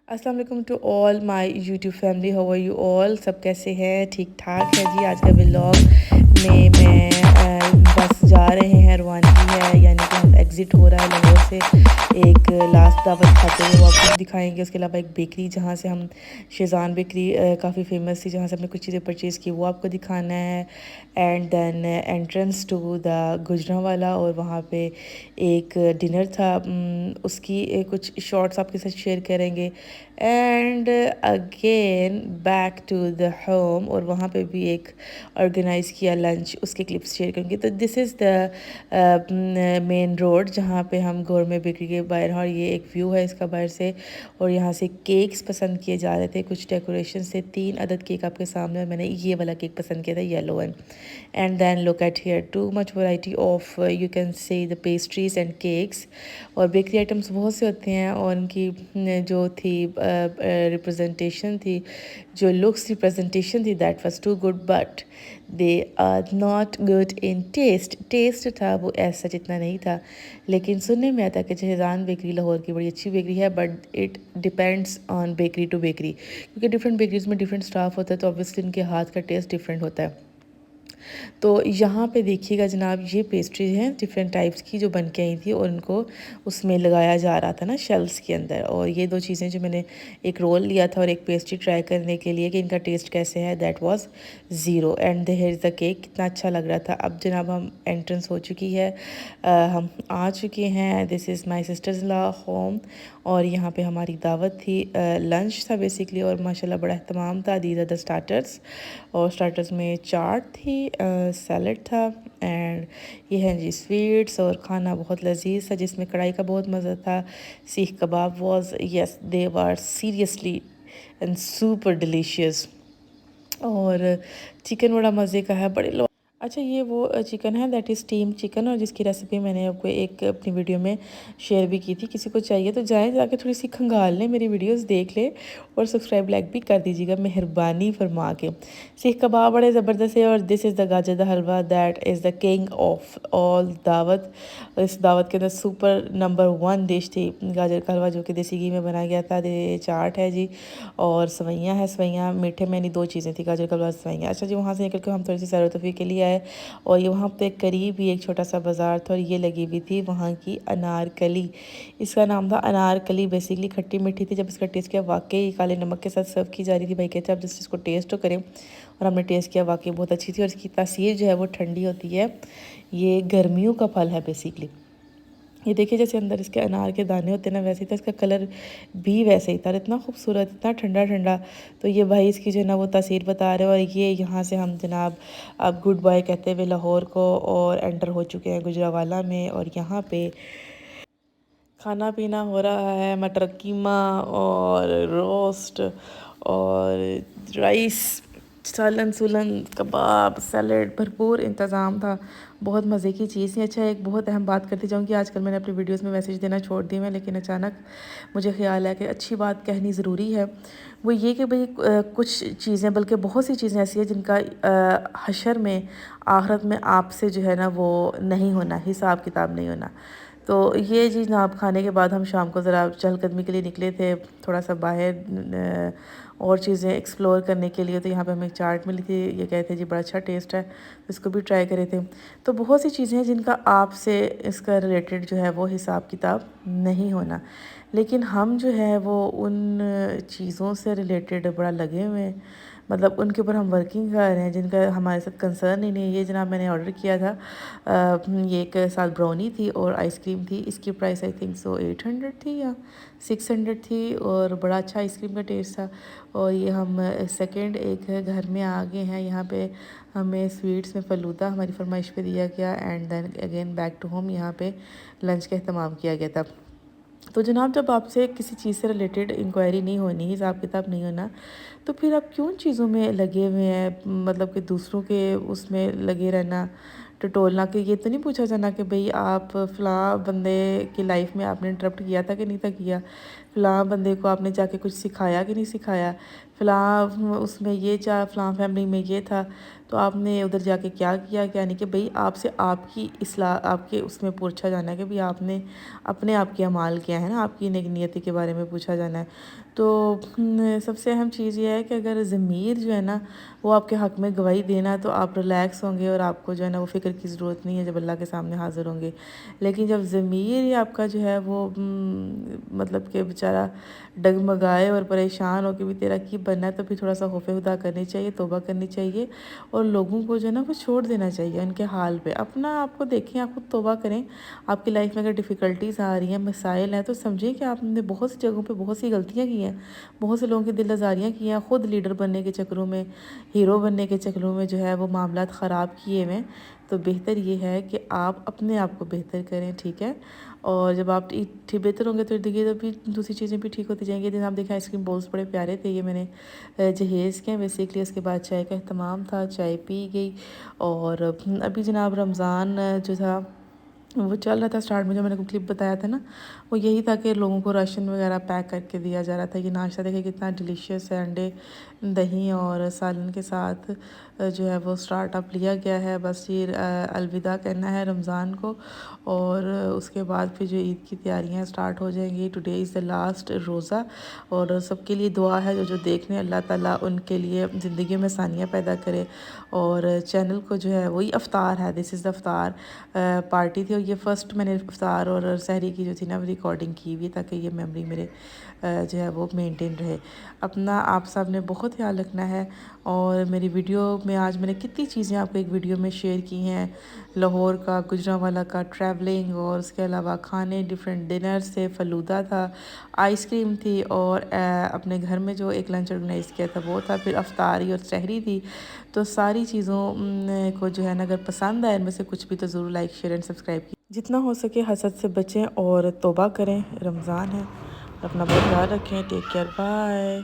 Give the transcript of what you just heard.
अस्सलाम वालेकुम to all my YouTube family. How are you all? सब कैसे हैं? ठीक ठाक है जी। आज का व्लॉग में बस जा रहे हैं, रवानगी है, यानी कि हम एग्ज़िट हो रहा है लाहौर से। एक लास्ट दावत खाते हुए वो आपको दिखाएंगे। उसके अलावा एक बेकरी जहाँ से हम शेज़ान बेकरी काफ़ी फेमस थी, जहाँ से हमने कुछ चीज़ें परचेज़ की, वो आपको दिखाना है। And then entrance to the Gujranwala, और वहाँ पे एक डिनर था, उसकी कुछ शॉर्ट्स आपके साथ शेयर करेंगे। And again back to the home, और वहाँ पे भी एक ऑर्गेनाइज़ किया लंच, उसके क्लिप्स शेयर करूँगी। तो this is the main road जहाँ पे हम गौरमे बेकरी के बाहर हैं, और ये एक व्यू है इसका बाहर से। और यहाँ से केक्स पसंद किए जा रहे थे, कुछ डेकोरेशन से 3 अदद केक आपके सामने। मैंने ये वाला केक पसंद किया था, yellow one. And then look at here, too much variety of you can see the pastries and cakes. और बेकरी आइटम्स बहुत से होते हैं, और उनकी जो थी रिप्रेजेंटेशन थी, जो लुक्स रिप्रेजेंटेशन थी, that was too good, but they are not good in taste. Taste था वो ऐसा जितना नहीं था, लेकिन सुनने में आता है कि शेज़ान बेकरी लाहौर की बड़ी अच्छी बेकरी है, but it depends on bakery to bakery, क्योंकि डिफरेंट बेकरीज में डिफरेंट स्टाफ होता है, तो ऑब्वियसली उनके हाथ का टेस्ट डिफरेंट होता है। तो यहाँ पे देखिएगा जनाब, ये पेस्ट्री हैं डिफरेंट टाइप्स की जो बन के आई थी, और उनको उसमें लगाया जा रहा था ना शेल्फ्स के अंदर। और ये दो चीज़ें जो मैंने एक रोल लिया था और एक पेस्ट्री ट्राई करने के लिए कि इनका टेस्ट कैसे है, that was zero. And there is the cake, कितना अच्छा लग रहा था। अब जनाब हम एंट्रेंस हो चुकी है, हम आ चुके हैं। This is my sister's law home, और यहाँ पे हमारी दावत थी, लंच था बेसिकली, और माशाल्लाह बड़ा अहतमाम था। दीज आर द स्टार्टर्स, और स्टार्टर्स में चाट थी, सैलड था, एंड ये हैं जी स्वीट्स। और खाना बहुत लजीज था, जिसमें कढ़ाई का बहुत मज़ा था। Seekh kebab was, yes they were seriously and super delicious. और चिकन बड़ा मज़े का है, बड़े लोग। अच्छा, ये वो चिकन है, दैट इज़ स्टीम चिकन, और जिसकी रेसिपी मैंने आपको एक अपनी वीडियो में शेयर भी की थी। किसी को चाहिए तो जाएँ, जाके थोड़ी सी खंगाल लें, मेरी वीडियोस देख लें, और सब्सक्राइब लाइक भी कर दीजिएगा मेहरबानी फरमा के। सीख कबाब बड़े ज़बरदस्त है। और दिस इज़ द गाजर the halwa, that is the king of all दावत। इस दावत के अंदर सुपर नंबर 1 डिश थी गाजर का हलवा, जो कि देसी घी में बनाया गया था। ये चाट है जी, और सवैयाँ है। सवैयाँ मीठे में नहीं, 2 चीज़ें थी, गाजर का हलवा, सवैयाँ। अच्छा जी, वहाँ से निकल कर हम थोड़ी सी सैर तफरीह के लिए आए, और ये वहाँ पे करीब ही एक छोटा सा बाज़ार था, और ये लगी हुई थी वहाँ की अनारकली। इसका नाम था अनारकली, बेसिकली खट्टी मीठी थी। जब इसका टेस्ट किया, वाकई काले नमक के साथ सर्व की जा रही थी। भाई कहते हैं आप जिस चीज़ को टेस्ट तो करें, और हमने टेस्ट किया, वाकई बहुत अच्छी थी। और इसकी तासीर जो है वो ठंडी होती है। ये गर्मियों का फल है बेसिकली। ये देखिए, जैसे अंदर इसके अनार के दाने होते हैं ना, वैसे ही था। इसका कलर भी वैसे ही था, इतना खूबसूरत, इतना ठंडा ठंडा। तो ये भाई इसकी जो है ना वो तासीर बता रहे हो। और ये यहाँ से हम जनाब अब गुड बाय कहते हुए लाहौर को और एंटर हो चुके हैं गुजरावाला में। और यहाँ पे खाना पीना हो रहा है, मटर कीमा और रोस्ट और राइस, सालन सुलन, कबाब, सैलड, भरपूर इंतज़ाम था। बहुत मज़े की चीज़ थी। अच्छा, एक बहुत अहम बात करती जाऊँ कि आजकल मैंने अपनी वीडियोस में मैसेज देना छोड़ दिए हैं, लेकिन अचानक मुझे ख्याल है कि अच्छी बात कहनी ज़रूरी है। वो ये कि भाई कुछ चीज़ें, बल्कि बहुत सी चीज़ें ऐसी हैं जिनका हशर में, आखिरत में आपसे जो है ना वो नहीं होना, हिसाब किताब नहीं होना। तो ये चीज़ ना, आप खाने के बाद हम शाम को ज़रा चहलकदमी के लिए निकले थे, थोड़ा सा बाहर और चीज़ें एक्सप्लोर करने के लिए। तो यहाँ पे हमें एक चाट मिली थी, ये कहते थे जी बड़ा अच्छा टेस्ट है, तो इसको भी ट्राई करे थे। तो बहुत सी चीज़ें हैं जिनका आपसे इसका रिलेटेड जो है वो हिसाब किताब नहीं होना, लेकिन हम जो है वो उन चीज़ों से रिलेटेड बड़ा लगे हुए हैं। मतलब उनके ऊपर हम वर्किंग कर रहे हैं जिनका हमारे साथ कंसर्न ही नहीं है। ये जनाब मैंने ऑर्डर किया था, ये एक साथ ब्राउनी थी और आइसक्रीम थी। इसकी प्राइस आई थिंक सो 800 थी या 600 थी, और बड़ा अच्छा आइसक्रीम का टेस्ट था। और ये हम सेकंड एक घर में आ गए हैं। यहाँ पे हमें स्वीट्स में फ़लूदा हमारी फरमाइश पे दिया गया, and then again back to home यहाँ पे लंच का अहतमाम किया गया था। तो जनाब, जब आपसे किसी चीज़ से रिलेटेड इंक्वायरी नहीं होनी, हिसाब किताब नहीं होना, तो फिर आप क्यों चीज़ों में लगे हुए हैं? मतलब कि दूसरों के उसमें लगे रहना, टटोलना। कि ये तो नहीं पूछा जाना कि भाई आप फ़लाँ बंदे की लाइफ में आपने इंटरप्ट किया था कि नहीं था किया। फ़लाँ बंदे को आपने जाके कुछ सिखाया कि नहीं सिखाया, फ़लाँ उसमें ये फ़लाँ फैमिली में ये था, तो आपने उधर जाके क्या किया क्या नहीं किया। भई आपसे आपकी इस्लाह आपके उसमें पूछा जाना है कि भई आपने अपने आप के अमाल क्या है ना, आपकी नेक नियति के बारे में पूछा जाना है। तो सबसे अहम चीज़ ये है कि अगर ज़मीर जो है ना वो आपके हक़ में गवाही देना, तो आप रिलैक्स होंगे और आपको जो है ना वो फ़िक्र की ज़रूरत नहीं है जब अल्लाह के सामने हाज़िर होंगे। लेकिन जब ज़मीर ही आपका जो है वो मतलब कि बेचारा डगमगाए और परेशान हो कि भी तेरा की बनना है, तो फिर थोड़ा-सा खौफ़े खुदा करनी चाहिए, तौबा करनी चाहिए और लोगों को जो है ना वो छोड़ देना चाहिए उनके हाल पे। अपना आपको देखें, आप खुद तौबा करें। आपकी लाइफ़ में अगर डिफ़िकल्टीज़ आ रही हैं, मसाइल हैं, तो समझिए कि आपने बहुत सी जगहों पे बहुत सी गलतियाँ की हैं, बहुत से लोगों की दिल आज़ारियाँ की हैं, खुद लीडर बनने के चक्करों में, हीरो बनने के चक्करों में जो है वो मामलात ख़राब किए हुए हैं। तो बेहतर ये है कि आप अपने आप को बेहतर करें, ठीक है? और जब आप बेहतर होंगे तो देखिए तो फिर दूसरी चीज़ें भी ठीक होती जाएँगी। जैसे आप देखें आइसक्रीम बॉल्स बड़े प्यारे थे, ये मैंने जहेज़ के हैं बेसिकली। उसके बाद चाय का अहतमाम था, चाय पी गई और अभी जनाब रमज़ान जो था वो चल रहा था स्टार्ट में, जो मैंने आपको क्लिप बताया था ना, वो यही था कि लोगों को राशन वगैरह पैक करके दिया जा रहा था। ये नाश्ता देखिए कितना डिलीशियस है, अंडे, दही और सालन के साथ जो है वो स्टार्टअप लिया गया है। बस ये अलविदा कहना है रमज़ान को और उसके बाद फिर जो ईद की तैयारियां स्टार्ट हो जाएंगी। टुडे इज़ द लास्ट रोज़ा और सबके लिए दुआ है, जो जो देखने अल्लाह ताला उनके लिए ज़िंदगी में आसानियाँ पैदा करे। और चैनल को जो है वही अफ्तार है, this is the Aftar party थी और ये फ़र्स्ट मैंने इफ्तार और सहरी की जो थी ना वो रिकॉर्डिंग की हुई, ताकि ये मेमोरी मेरे जो है वो मेंटेन रहे। अपना आप सब ने बहुत ख्याल रखना है। और मेरी वीडियो में आज मैंने कितनी चीज़ें आपको एक वीडियो में शेयर की हैं, लाहौर का, गुजरांवाला का, ट्रैवलिंग और उसके अलावा खाने, डिफरेंट डिनर्स थे, फ़लूदा था, आइसक्रीम थी और अपने घर में जो एक लंच ऑर्गेनाइज़ किया था वो था, फिर अफ्तारी और सहरी थी। तो सारी चीज़ों को जो है ना अगर पसंद आए इनमें से कुछ भी, तो ज़रूर लाइक शेयर एंड सब्सक्राइब कीजिए। जितना हो सके हसद से बचें और तौबा करें, रमज़ान है। अपना बहुत ख्याल रखें। Take care, bye.